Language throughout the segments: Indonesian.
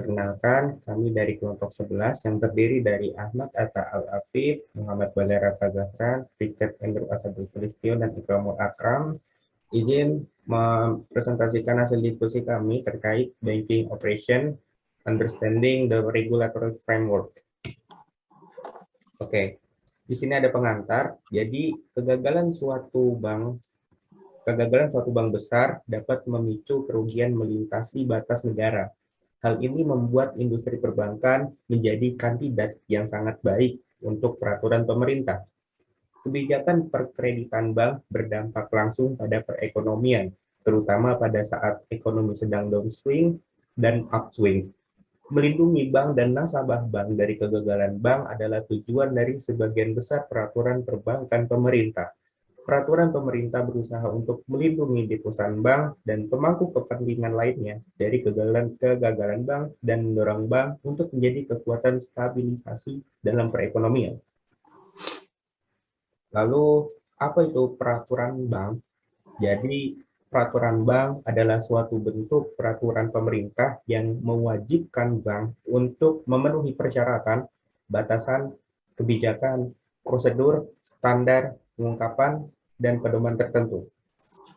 Perkenalkan, kami dari kelompok 11 yang terdiri dari Ahmad Atta Al-Afif, Muhammad Balera Zahran, Richard Andrew Asadul Sulistyo, dan Ikramul Akram, izin mempresentasikan hasil diskusi kami terkait banking operation, understanding the regulatory framework. Oke, di sini ada pengantar. Jadi, kegagalan suatu bank besar dapat memicu kerugian melintasi batas negara. Hal ini membuat industri perbankan menjadi kandidat yang sangat baik untuk peraturan pemerintah. Kebijakan perkreditan bank berdampak langsung pada perekonomian, terutama pada saat ekonomi sedang downswing dan upswing. Melindungi bank dan nasabah bank dari kegagalan bank adalah tujuan dari sebagian besar peraturan perbankan pemerintah. Peraturan pemerintah berusaha untuk melindungi deposan bank dan pemangku kepentingan lainnya dari kegagalan bank dan mendorong bank untuk menjadi kekuatan stabilisasi dalam perekonomian. Lalu, apa itu peraturan bank? Jadi, peraturan bank adalah suatu bentuk peraturan pemerintah yang mewajibkan bank untuk memenuhi persyaratan, batasan, kebijakan, prosedur, standar, pengungkapan, dan pedoman tertentu.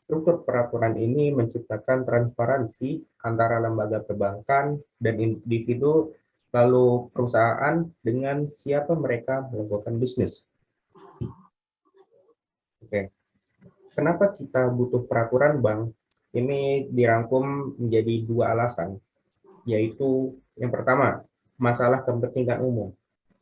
Struktur peraturan ini menciptakan transparansi antara lembaga perbankan dan individu, lalu perusahaan dengan siapa mereka melakukan bisnis. Oke. Kenapa kita butuh peraturan bank? Ini dirangkum menjadi dua alasan, yaitu yang pertama, masalah kepentingan umum.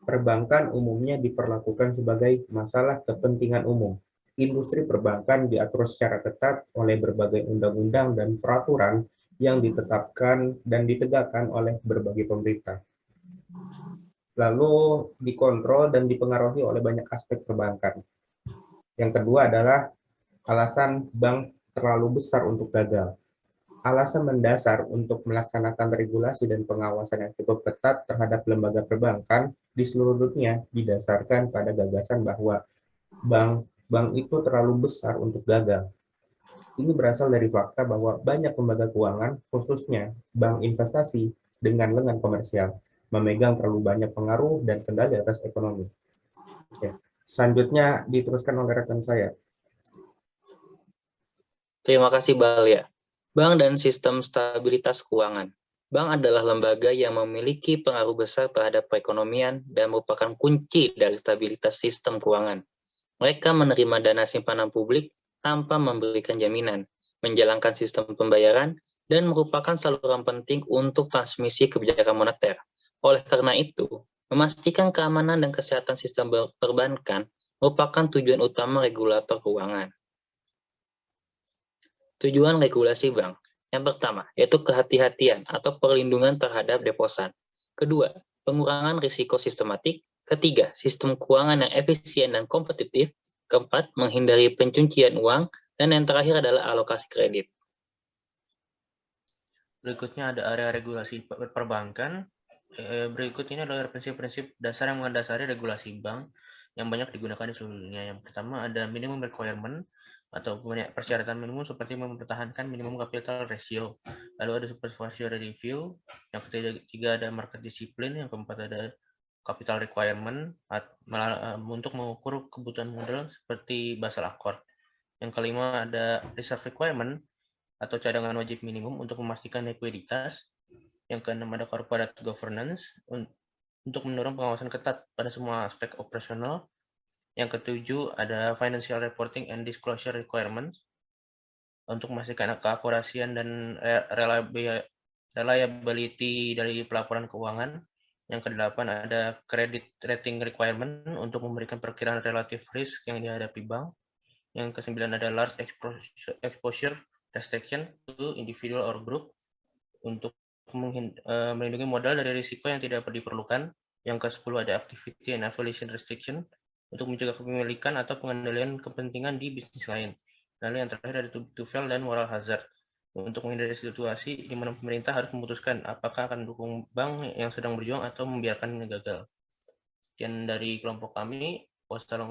Perbankan umumnya diperlakukan sebagai masalah kepentingan umum. Industri perbankan diatur secara ketat oleh berbagai undang-undang dan peraturan yang ditetapkan dan ditegakkan oleh berbagai pemerintah. Lalu dikontrol dan dipengaruhi oleh banyak aspek perbankan. Yang kedua adalah alasan bank terlalu besar untuk gagal. Alasan mendasar untuk melaksanakan regulasi dan pengawasan yang cukup ketat terhadap lembaga perbankan di seluruh dunia didasarkan pada gagasan bahwa bank itu terlalu besar untuk gagal. Ini berasal dari fakta bahwa banyak lembaga keuangan, khususnya bank investasi dengan lengan komersial, memegang terlalu banyak pengaruh dan kendali atas ekonomi. Oke. Selanjutnya diteruskan oleh rekan saya. Terima kasih, Balia. Bank dan sistem stabilitas keuangan. Bank adalah lembaga yang memiliki pengaruh besar terhadap perekonomian dan merupakan kunci dari stabilitas sistem keuangan. Mereka menerima dana simpanan publik tanpa memberikan jaminan, menjalankan sistem pembayaran, dan merupakan saluran penting untuk transmisi kebijakan moneter. Oleh karena itu, memastikan keamanan dan kesehatan sistem perbankan merupakan tujuan utama regulator keuangan. Tujuan regulasi bank. Yang pertama, yaitu kehati-hatian atau perlindungan terhadap deposan. Kedua, pengurangan risiko sistematik. Ketiga, sistem keuangan yang efisien dan kompetitif. Keempat, menghindari pencucian uang. Dan yang terakhir adalah alokasi kredit. Berikutnya ada area regulasi perbankan. Berikut ini adalah prinsip-prinsip dasar yang mendasari regulasi bank yang banyak digunakan di seluruh dunia. Yang pertama ada minimum requirement atau persyaratan minimum seperti mempertahankan minimum capital ratio. Lalu ada supervisory review. Yang ketiga ada market discipline. Yang keempat ada capital requirement untuk mengukur kebutuhan modal seperti Basel Accord. Yang kelima ada reserve requirement atau cadangan wajib minimum untuk memastikan likuiditas. Yang keenam ada corporate governance untuk mendorong pengawasan ketat pada semua aspek operasional. Yang ketujuh ada financial reporting and disclosure requirements untuk memastikan keakurasian dan reliability dari pelaporan keuangan. Yang kedelapan ada credit rating requirement untuk memberikan perkiraan relative risk yang dihadapi bank. Yang kesembilan ada large exposure restriction to individual or group untuk melindungi modal dari risiko yang tidak diperlukan. Yang ke-10 ada activity and affiliation restriction untuk mencegah kepemilikan atau pengendalian kepentingan di bisnis lain. Lalu yang terakhir ada to fail dan moral hazard untuk menghindari situasi di mana pemerintah harus memutuskan apakah akan mendukung bank yang sedang berjuang atau membiarkannya gagal. Sekian dari kelompok kami. Wassalamualaikum.